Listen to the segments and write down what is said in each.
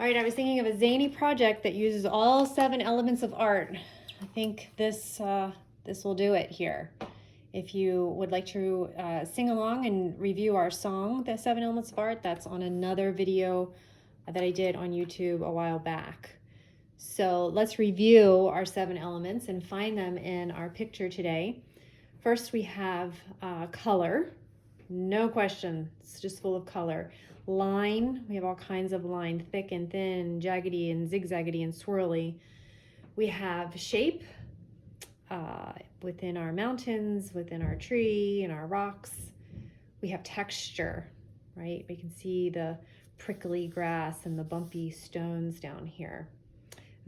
All right, I was thinking of a zany project that uses all 7 elements of art. I think this will do it here. If you would like to sing along and review our song, The 7 Elements of Art, that's on another video that I did on YouTube a while back. So let's review our 7 elements and find them in our picture today. First, we have color. No question, it's just full of color. Line, we have all kinds of line, thick and thin, jaggedy and zigzaggedy and swirly. We have shape within our mountains, within our tree and our rocks. We have texture, right? We can see the prickly grass and the bumpy stones down here.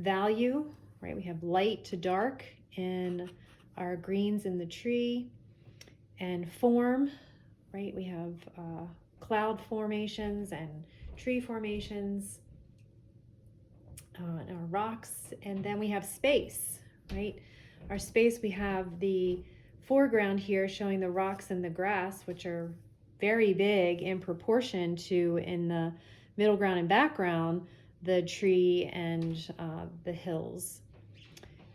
Value, right? We have light to dark in our greens in the tree. And form, right? We have cloud formations and tree formations and our rocks. And then we have space, right? Our space, we have the foreground here showing the rocks and the grass, which are very big in proportion to, in the middle ground and background, the tree and the hills.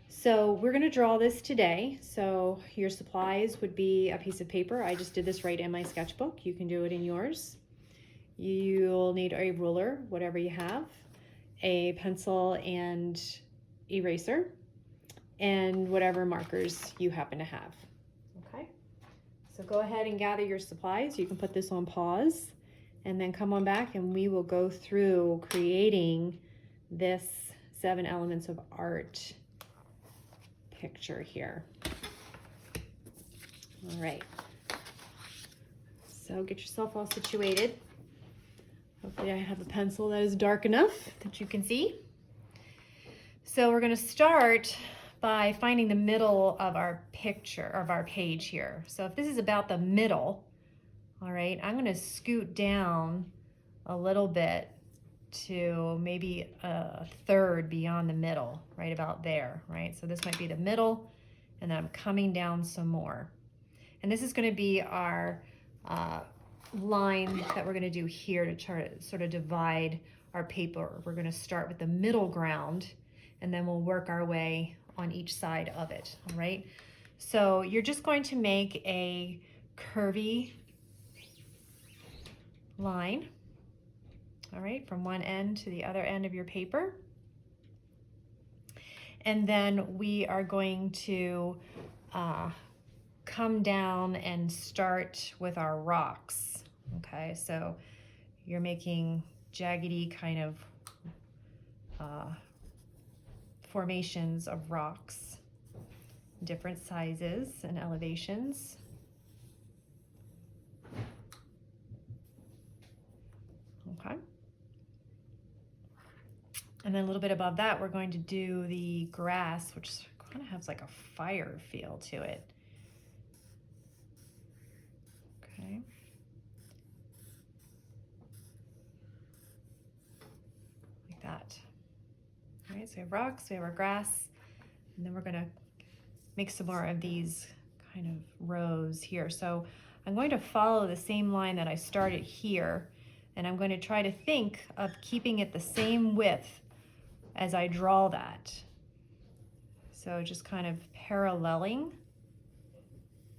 So we're going to draw this today. So your supplies would be a piece of paper. I just did this right in my sketchbook. You can do it in yours. You'll need a ruler, whatever you have, a pencil and eraser, and whatever markers you happen to have. Okay, so go ahead and gather your supplies. You can put this on pause and then come on back and we will go through creating this 7 elements of art picture here. All right, so get yourself all situated. Hopefully I have a pencil that is dark enough that you can see. So we're going to start by finding the middle of our picture, of our page here. So if this is about the middle, all right, I'm going to scoot down a little bit to maybe a third beyond the middle, right about there, right? So this might be the middle, and then I'm coming down some more. And this is going to be our line that we're going to do here to try to sort of divide our paper. We're going to start with the middle ground, and then we'll work our way on each side of it, all right? So you're just going to make a curvy line, all right, from one end to the other end of your paper. And then we are going to come down and start with our rocks. Okay, so you're making jaggedy kind of formations of rocks, different sizes and elevations. Okay. And then a little bit above that, we're going to do the grass, which kind of has like a fire feel to it. Okay. Like that. All right, so we have rocks, we have our grass, and then we're gonna make some more of these kind of rows here. So I'm going to follow the same line that I started here, and I'm going to try to think of keeping it the same width as I draw that. So just kind of paralleling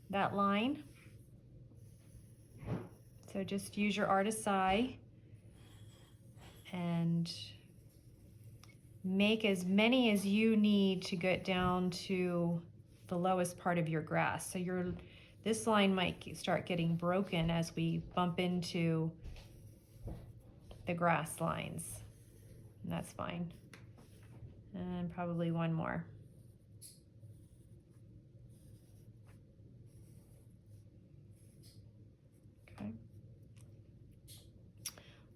that line. So just use your artist's eye and make as many as you need to get down to the lowest part of your grass. So this line might start getting broken as we bump into the grass lines, and that's fine. And probably one more. Okay.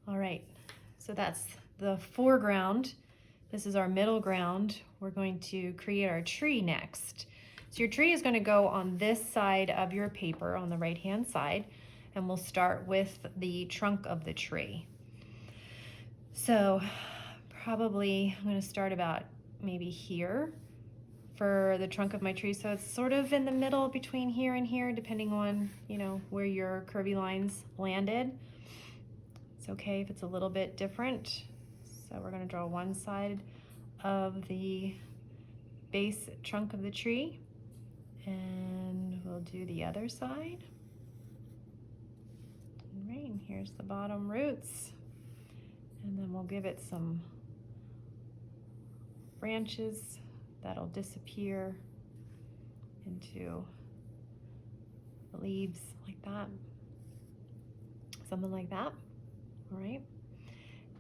All right, so that's the foreground. This is our middle ground. We're going to create our tree next. So your tree is going to go on this side of your paper, on the right-hand side, and we'll start with the trunk of the tree. So probably I'm going to start about maybe here for the trunk of my tree. So it's sort of in the middle between here and here, depending on, you know, where your curvy lines landed. It's okay if it's a little bit different. So So we're going to draw one side of the base trunk of the tree, and we'll do the other side. All right, and here's the bottom roots. And then we'll give it some branches that'll disappear into the leaves like that. Something like that, all right?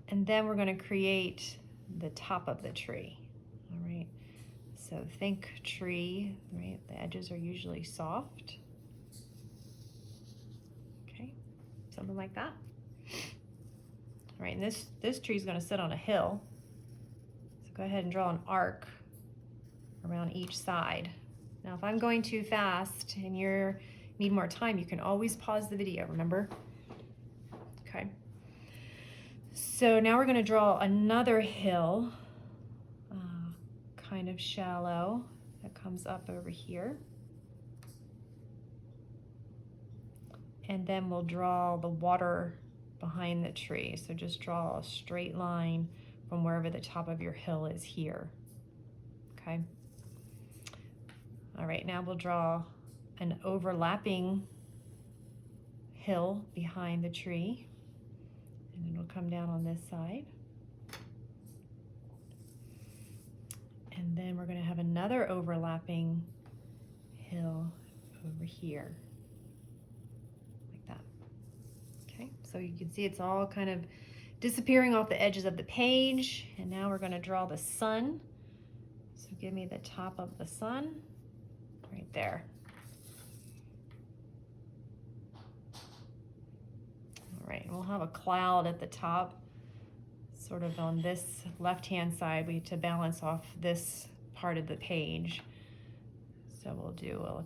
And then we're gonna create the top of the tree, all right? So think tree, right? The edges are usually soft. Okay, something like that. All right, and this tree is gonna sit on a hill. So go ahead and draw an arc around each side. Now, if I'm going too fast and you need more time, you can always pause the video, remember? Okay. So now we're gonna draw another hill, kind of shallow, that comes up over here. And then we'll draw the water behind the tree. So just draw a straight line from wherever the top of your hill is here, okay? All right, now we'll draw an overlapping hill behind the tree, and it'll come down on this side. And then we're gonna have another overlapping hill over here, like that. Okay, so you can see it's all kind of disappearing off the edges of the page. And now we're gonna draw the sun. So give me the top of the sun right there. All right, and we'll have a cloud at the top, sort of on this left-hand side, to balance off this part of the page. So we'll do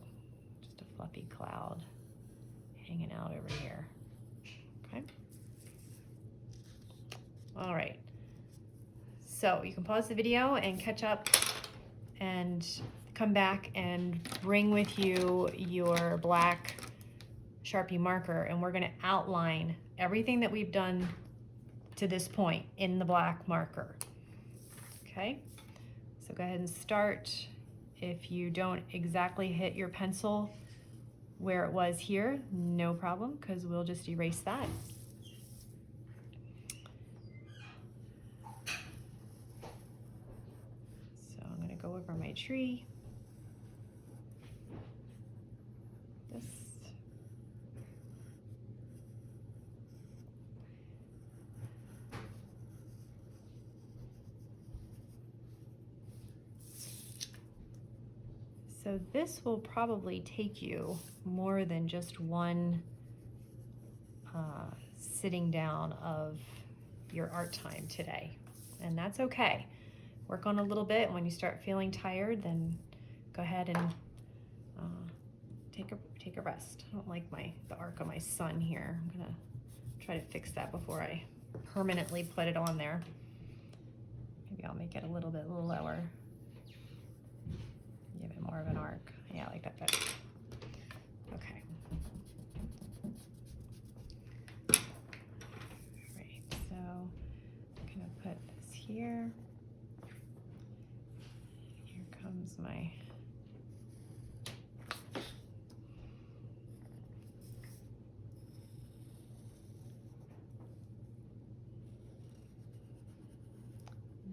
just a fluffy cloud hanging out over here, okay? All right, so you can pause the video and catch up and come back and bring with you your black Sharpie marker, and we're gonna outline everything that we've done to this point in the black marker, okay? So go ahead and start. If you don't exactly hit your pencil where it was here, no problem, because we'll just erase that. So I'm gonna go over my tree. This. So this will probably take you more than just one sitting down of your art time today, and that's okay. Work on a little bit, and when you start feeling tired, then go ahead and take a rest. I don't like the arc of my sun here. I'm gonna try to fix that before I permanently put it on there. Maybe I'll make it a little bit lower. Give it more of an arc. Yeah, I like that better. Okay. Right, so I'm gonna put this here. Here comes my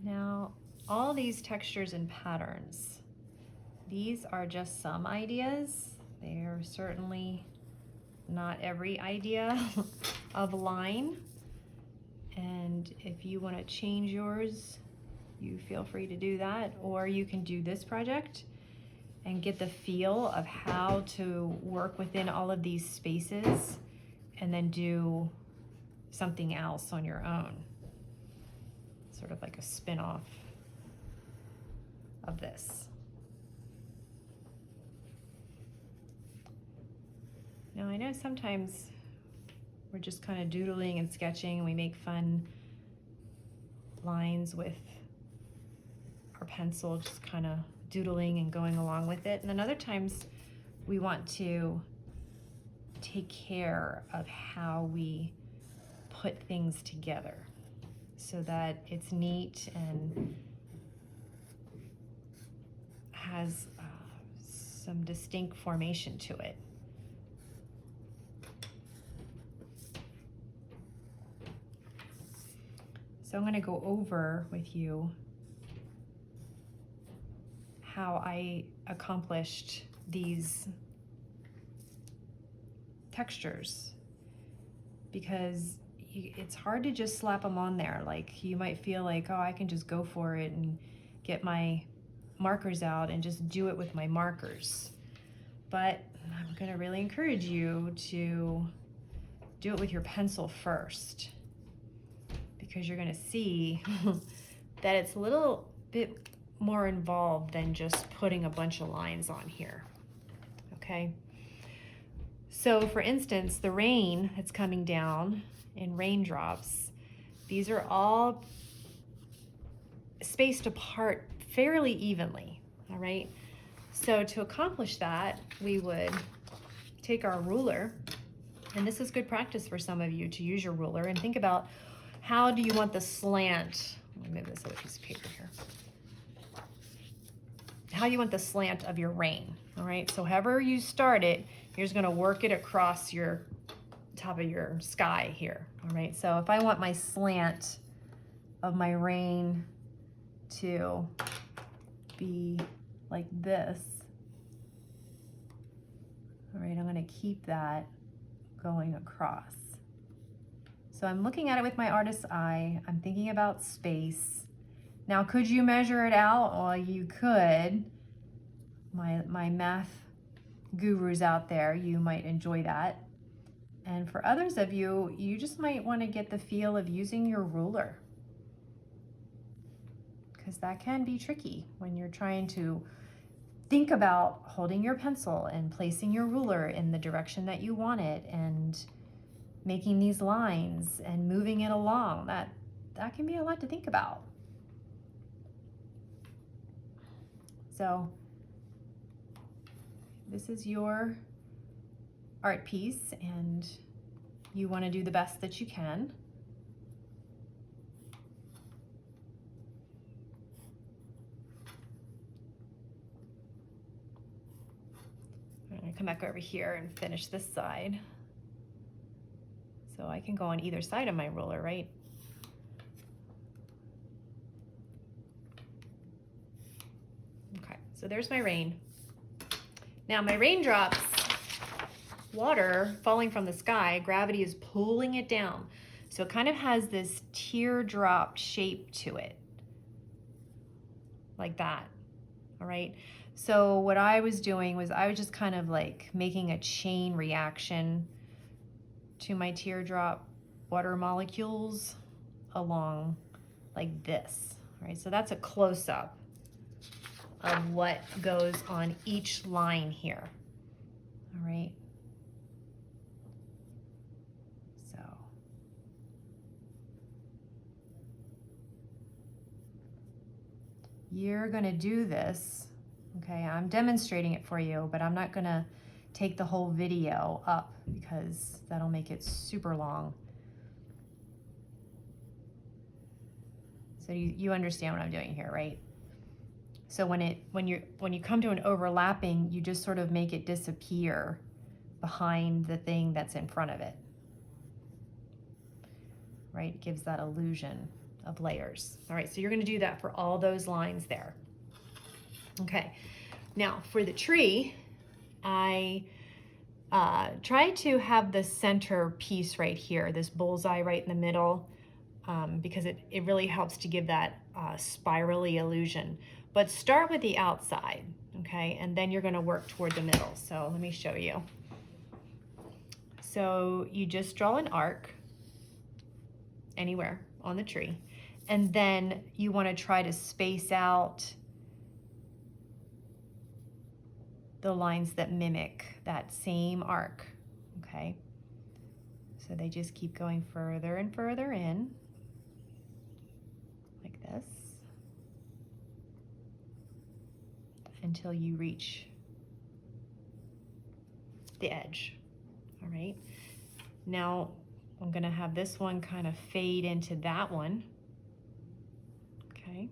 now all these textures and patterns, these are just some ideas. They are certainly not every idea of line. And if you want to change yours, you feel free to do that. Or you can do this project and get the feel of how to work within all of these spaces and then do something else on your own. Sort of like a spin-off of this. Now I know sometimes we're just kind of doodling and sketching, and we make fun lines with our pencil, just kind of doodling and going along with it. And then other times we want to take care of how we put things together. so that it's neat and has some distinct formation to it. So I'm going to go over with you how I accomplished these textures, because it's hard to just slap them on there. Like, you might feel like, oh, I can just go for it and get my markers out and just do it with my markers. But I'm going to really encourage you to do it with your pencil first, because you're going to see that it's a little bit more involved than just putting a bunch of lines on here. Okay? So for instance, the rain that's coming down in raindrops, these are all spaced apart fairly evenly, all right? So to accomplish that, we would take our ruler, and this is good practice for some of you to use your ruler and think about, how do you want the slant? Let me move this other piece of paper here. How you want the slant of your rain, all right? So however you start it, you're just gonna work it across your top of your sky here, all right? So if I want my slant of my rain to be like this, all right, I'm gonna keep that going across. So I'm looking at it with my artist's eye. I'm thinking about space. Now, could you measure it out? Well, you could. My math gurus out there, you might enjoy that. And for others of you, you just might want to get the feel of using your ruler, because that can be tricky when you're trying to think about holding your pencil and placing your ruler in the direction that you want it and making these lines and moving it along. That can be a lot to think about. So this is your art piece, and you want to do the best that you can. I'm going to come back over here and finish this side. So I can go on either side of my ruler, right? Okay, so there's my rain. Now my raindrops, water falling from the sky, gravity is pulling it down. So it kind of has this teardrop shape to it, like that, all right? So what I was doing was I was just kind of like making a chain reaction to my teardrop water molecules along like this, right? So that's a close-up of what goes on each line here, all right? So you're gonna do this, okay? I'm demonstrating it for you, but I'm not gonna take the whole video up because that'll make it super long. So you understand what I'm doing here, right? So when you come to an overlapping, you just sort of make it disappear behind the thing that's in front of it, right? It gives that illusion of layers. All right, so you're gonna do that for all those lines there. Okay, now for the tree, I try to have the center piece right here, this bullseye right in the middle, because it really helps to give that spirally illusion. But start with the outside, okay? And then you're gonna work toward the middle. So let me show you. So you just draw an arc anywhere on the tree, and then you wanna try to space out the lines that mimic that same arc, okay? So they just keep going further and further in, like this, until you reach the edge, all right? Now, I'm gonna have this one kind of fade into that one, Okay.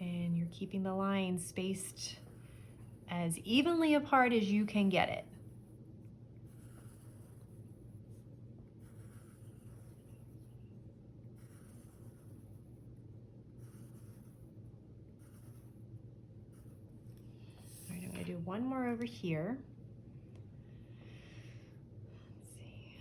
And you're keeping the lines spaced as evenly apart as you can get it. All right, I'm going to do one more over here. Let's see.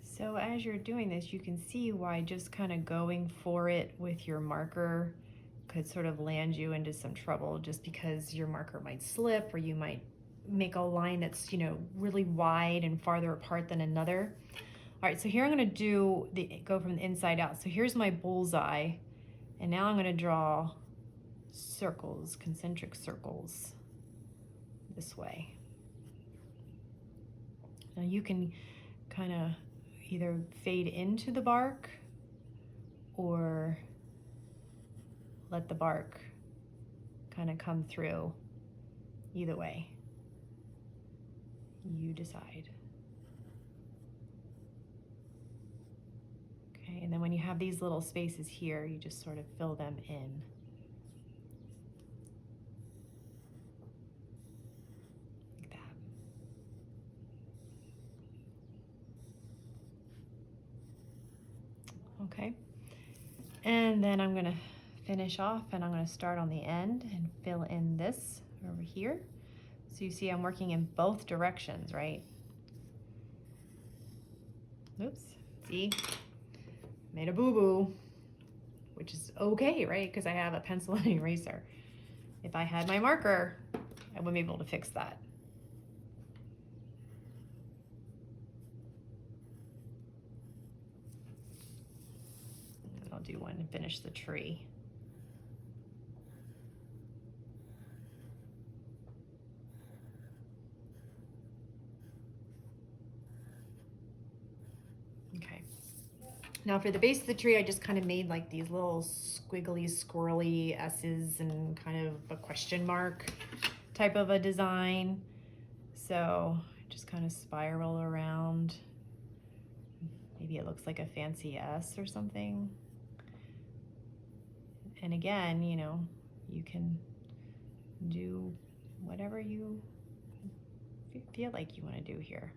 So as you're doing this, you can see why just kind of going for it with your marker could sort of land you into some trouble, just because your marker might slip, or you might make a line that's, you know, really wide and farther apart than another. All right, so here I'm going to go from the inside out. So here's my bullseye, and now I'm going to draw circles, concentric circles this way. Now you can kind of either fade into the bark or let the bark kind of come through. Either way, you decide. Okay, and then when you have these little spaces here, you just sort of fill them in. Like that. Okay, and then I'm gonna finish off, and I'm gonna start on the end and fill in this over here. So you see I'm working in both directions, right? Oops, see, made a boo-boo, which is okay, right? Because I have a pencil and eraser. If I had my marker, I wouldn't be able to fix that. And I'll do one and finish the tree. Okay. Now for the base of the tree, I just kind of made like these little squiggly, squirrely S's and kind of a question mark type of a design. So just kind of spiral around. Maybe it looks like a fancy S or something. And again, you know, you can do whatever you feel like you want to do here.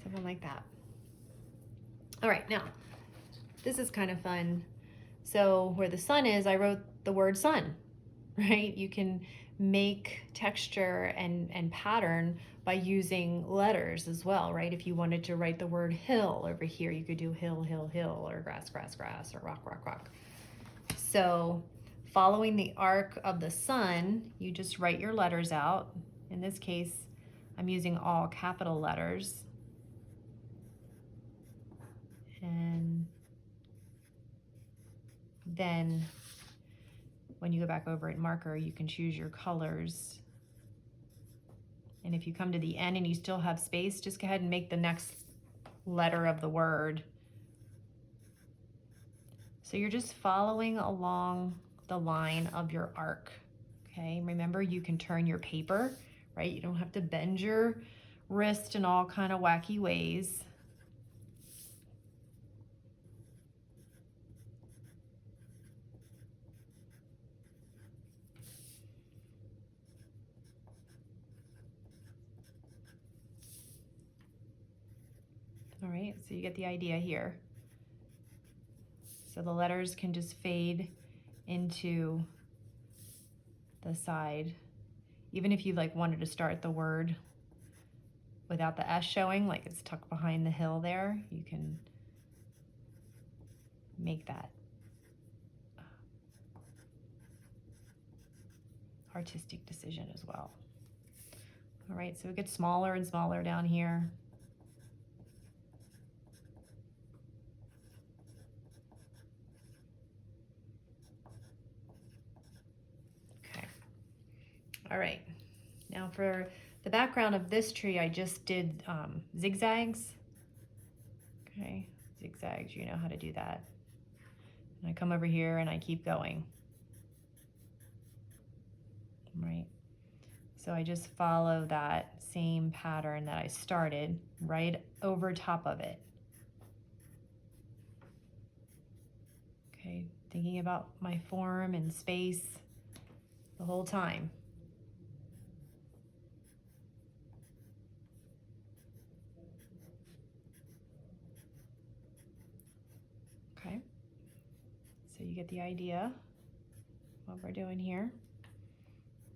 Something like that. All right, now, this is kind of fun. So where the sun is, I wrote the word sun, right? You can make texture and pattern by using letters as well, right? If you wanted to write the word hill over here, you could do hill, hill, hill, or grass, grass, grass, or rock, rock, rock. So following the arc of the sun, you just write your letters out. In this case, I'm using all capital letters. And then when you go back over at marker, you can choose your colors. And if you come to the end and you still have space, just go ahead and make the next letter of the word. So you're just following along the line of your arc. Okay, remember you can turn your paper, right? You don't have to bend your wrist in all kind of wacky ways. All right, so you get the idea here. So the letters can just fade into the side. Even if you like wanted to start the word without the S showing, like it's tucked behind the hill there, you can make that artistic decision as well. All right. right? So it gets smaller and smaller down here. Okay. All right. Now for the background of this tree, I just did zigzags. Okay, zigzags, you know how to do that. And I come over here and I keep going. Right. So I just follow that same pattern that I started right over top of it. Okay, thinking about my form and space the whole time. Okay, so you get the idea what we're doing here,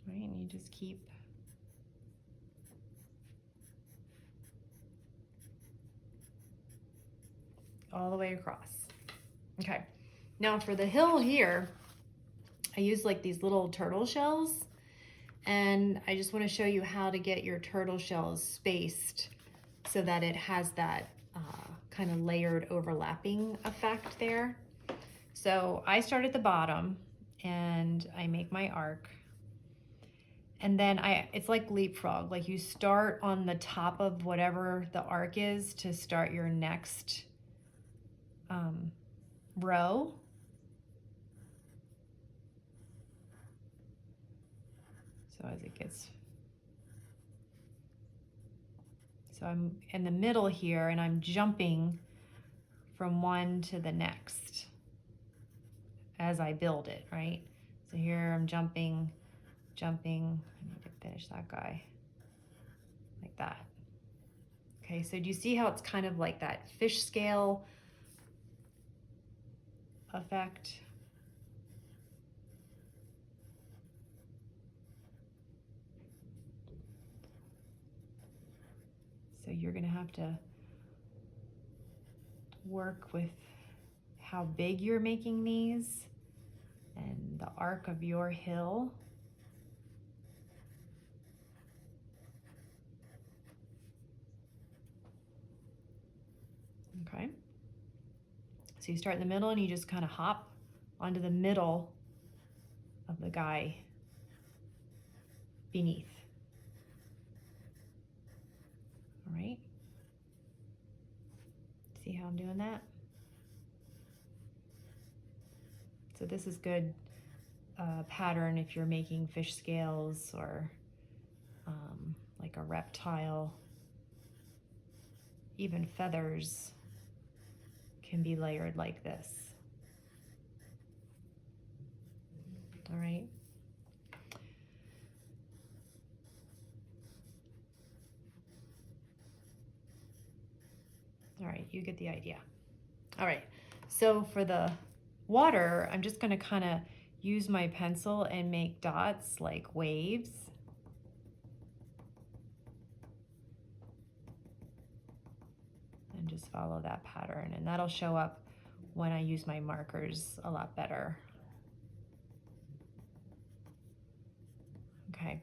right? And you just keep all the way across. Okay, now for the hill here, I use like these little turtle shells, and I just want to show you how to get your turtle shells spaced so that it has that kind of layered overlapping effect there. So I start at the bottom and I make my arc, and then it's like leapfrog, like you start on the top of whatever the arc is to start your next row. So as it gets, so I'm in the middle here and I'm jumping from one to the next as I build it, right? So here I'm jumping. I need to finish that guy like that. Okay, so do you see how it's kind of like that fish scale effect? So you're gonna have to work with how big you're making these and the arc of your hill. Okay. So you start in the middle and you just kind of hop onto the middle of the guy beneath. All right. See how I'm doing that? So this is good pattern if you're making fish scales or like a reptile. Even feathers can be layered like this. All right. All right, you get the idea. All right, so for the water, I'm just gonna kind of use my pencil and make dots like waves. And just follow that pattern, and that'll show up when I use my markers a lot better. Okay,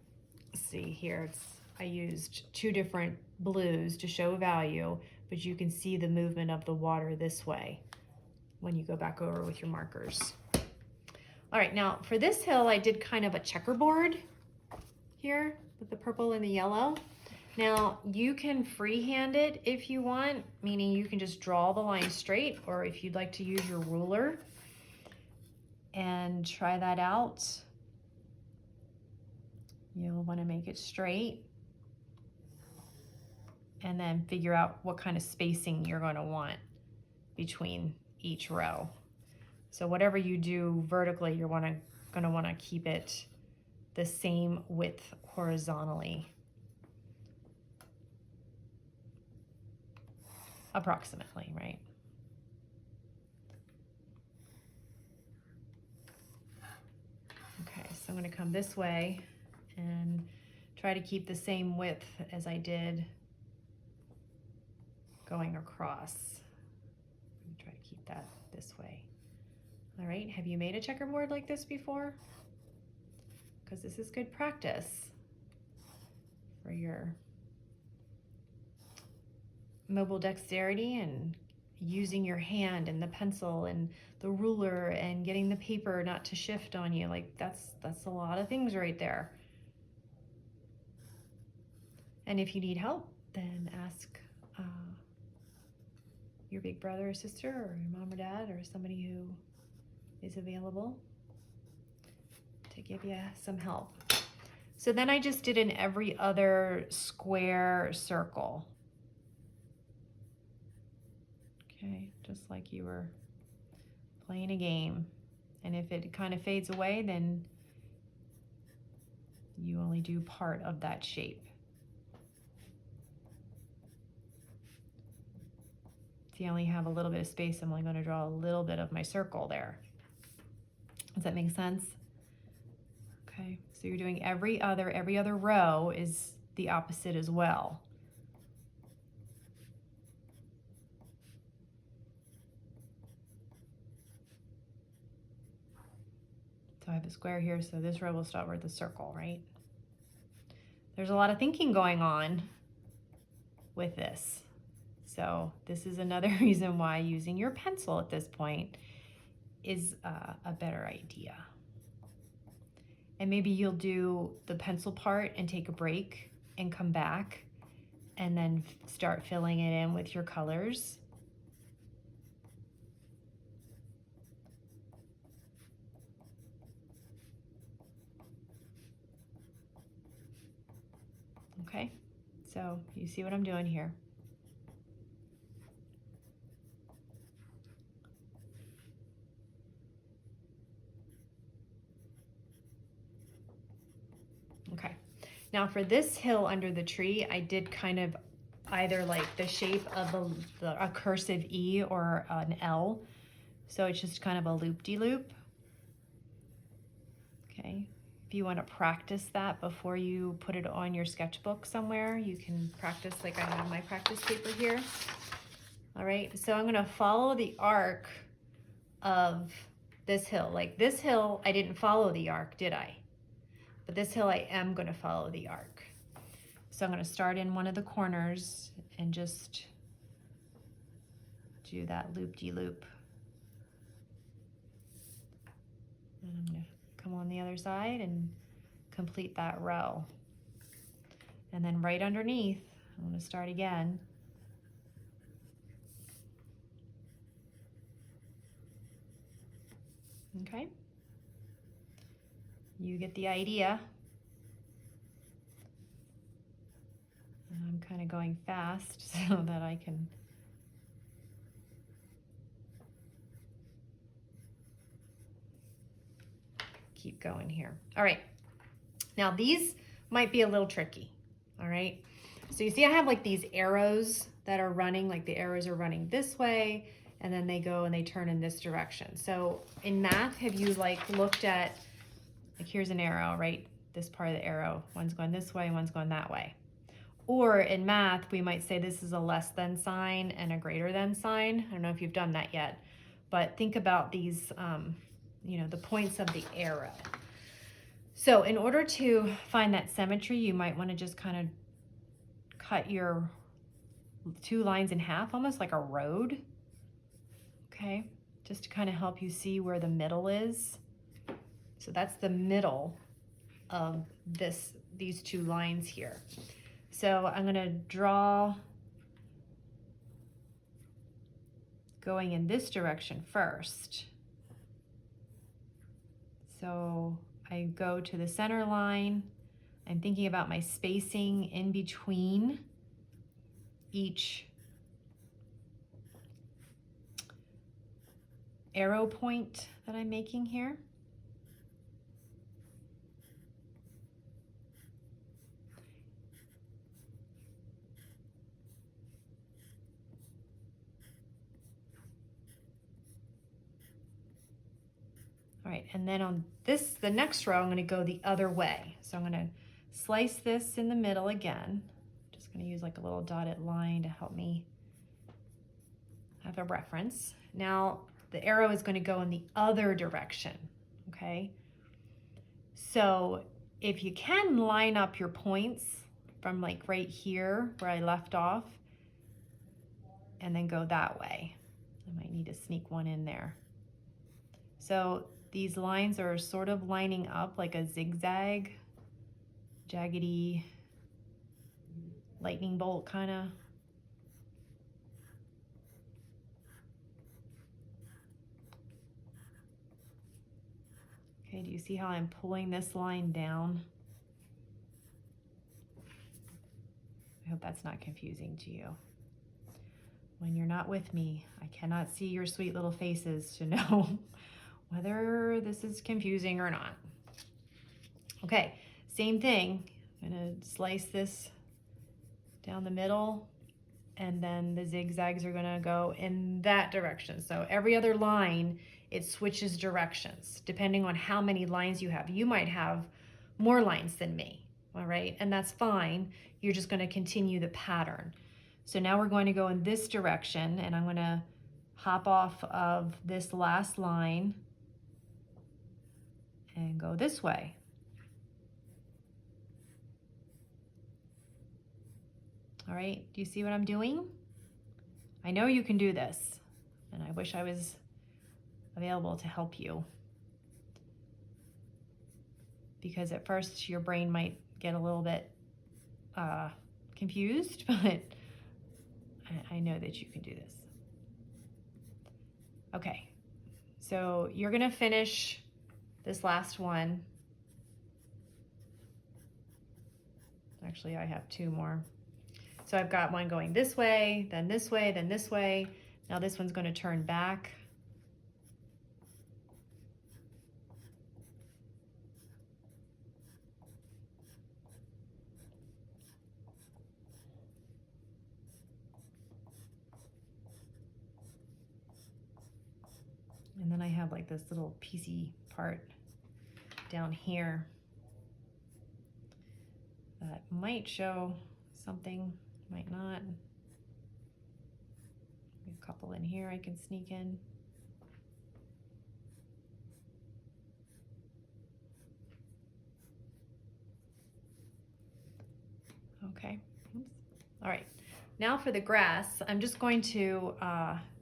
see here, I used two different blues to show value, but you can see the movement of the water this way when you go back over with your markers. All right, now for this hill, I did kind of a checkerboard here with the purple and the yellow. Now you can freehand it if you want, meaning you can just draw the line straight, or if you'd like to use your ruler and try that out, you'll want to make it straight and then figure out what kind of spacing you're going to want between each row. So whatever you do vertically, you're going to want to keep it the same width horizontally, approximately, right? Okay, so I'm going to come this way and try to keep the same width as I did going across. I'm gonna try to keep that this way. All right, have you made a checkerboard like this before? Because this is good practice for your mobile dexterity and using your hand and the pencil and the ruler and getting the paper not to shift on you. Like that's a lot of things right there. And if you need help, then ask your big brother or sister or your mom or dad or somebody who is available to give you some help. So then I just did an every other square circle. Okay, just like you were playing a game. And if it kind of fades away, then you only do part of that shape. If you only have a little bit of space, I'm only going to draw a little bit of my circle there. Does that make sense? Okay, so you're doing every other row is the opposite as well. So I have a square here, so this row will start with a circle, right? There's a lot of thinking going on with this. So this is another reason why using your pencil at this point is a better idea. And maybe you'll do the pencil part and take a break and come back and then start filling it in with your colors. Okay, so you see what I'm doing here. Okay, now for this hill under the tree, I did kind of either like the shape of a cursive E or an L. So it's just kind of a loop-de-loop. Okay, if you want to practice that before you put it on your sketchbook somewhere, you can practice like I have my practice paper here. All right, so I'm gonna follow the arc of this hill. Like this hill, I didn't follow the arc, did I? But this hill, I am gonna follow the arc. So I'm gonna start in one of the corners and just do that loop-de-loop. And I'm gonna come on the other side and complete that row. And then right underneath, I'm gonna start again. Okay? You get the idea. And I'm kind of going fast so that I can keep going here. All right, now these might be a little tricky, all right? So you see I have like these arrows that are running, like the arrows are running this way, and then they go and they turn in this direction. So in math, have you like looked at, like here's an arrow, right? This part of the arrow, one's going this way, one's going that way. Or in math, we might say this is a less than sign and a greater than sign. I don't know if you've done that yet, but think about these, you know, the points of the arrow. So in order to find that symmetry, you might want to just kind of cut your two lines in half, almost like a road. Okay, just to kind of help you see where the middle is. So that's the middle of these two lines here. So I'm going to draw going in this direction first. So I go to the center line. I'm thinking about my spacing in between each arrow point that I'm making here. All right, and then on this, the next row, I'm gonna go the other way. So I'm gonna slice this in the middle again. Just gonna use like a little dotted line to help me have a reference. Now, the arrow is gonna go in the other direction, okay? So if you can line up your points from like right here where I left off and then go that way. I might need to sneak one in there. So these lines are sort of lining up like a zigzag, jaggedy lightning bolt kind of. Okay, do you see how I'm pulling this line down? I hope that's not confusing to you. When you're not with me, I cannot see your sweet little faces to know whether this is confusing or not. Okay, same thing. I'm gonna slice this down the middle, and then the zigzags are gonna go in that direction. So every other line, it switches directions depending on how many lines you have. You might have more lines than me, all right? And that's fine. You're just gonna continue the pattern. So now we're going to go in this direction, and I'm gonna hop off of this last line and go this way. All right, do you see what I'm doing? I know you can do this, and I wish I was available to help you, because at first your brain might get a little bit confused, but I know that you can do this. Okay, so you're gonna finish this last one. Actually, I have two more. So I've got one going this way, then this way, then this way. Now this one's gonna turn back. And then I have like this little piecey part down here that might show something, might not. A couple in here I can sneak in. Okay, oops. All right, now for the grass, I'm just going to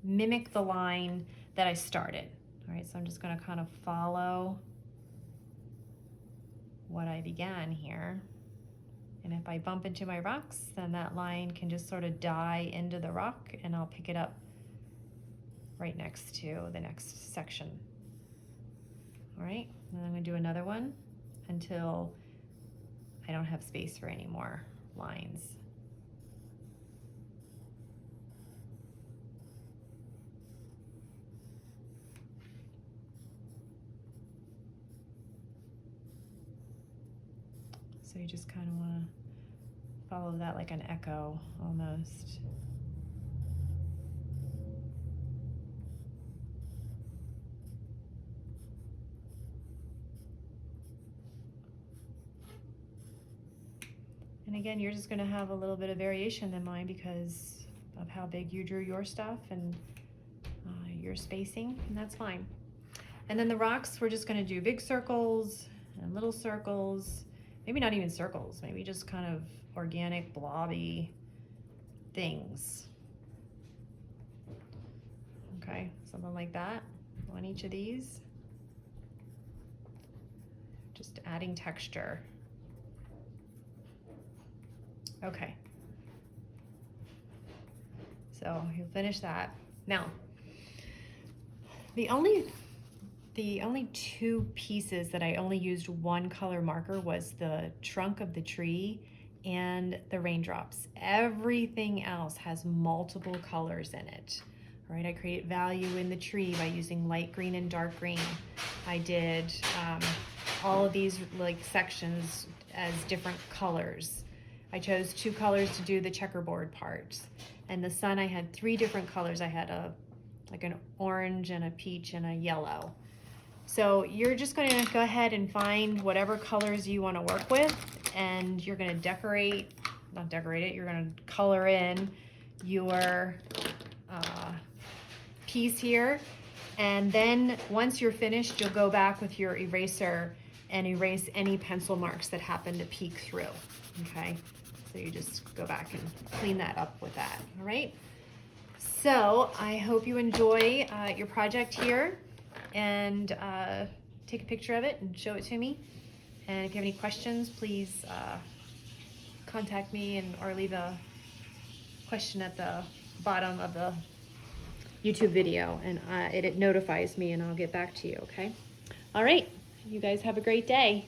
mimic the line that I started. All right, so I'm just gonna kind of follow what I began here. And if I bump into my rocks, then that line can just sort of die into the rock, and I'll pick it up right next to the next section. All right, and I'm gonna do another one until I don't have space for any more lines. So you just kind of want to follow that like an echo almost. And again, you're just going to have a little bit of variation than mine because of how big you drew your stuff and your spacing, and that's fine. And then the rocks, we're just going to do big circles and little circles. Maybe not even circles, maybe just kind of organic, blobby things. Okay, something like that on each of these. Just adding texture. Okay. So you'll finish that. Now, the only two pieces that I only used one color marker was the trunk of the tree and the raindrops. Everything else has multiple colors in it. All right, I create value in the tree by using light green and dark green. I did all of these like sections as different colors. I chose 2 colors to do the checkerboard part. And the sun, I had 3 different colors. I had like an orange and a peach and a yellow. So you're just going to go ahead and find whatever colors you want to work with, and you're going to not decorate it, you're going to color in your piece here. And then once you're finished, you'll go back with your eraser and erase any pencil marks that happen to peek through, okay? So you just go back and clean that up with that, all right? So I hope you enjoy your project here, and take a picture of it and show it to me. And if you have any questions, please contact me or leave a question at the bottom of the YouTube video, and it notifies me and I'll get back to you, okay? All right, you guys have a great day.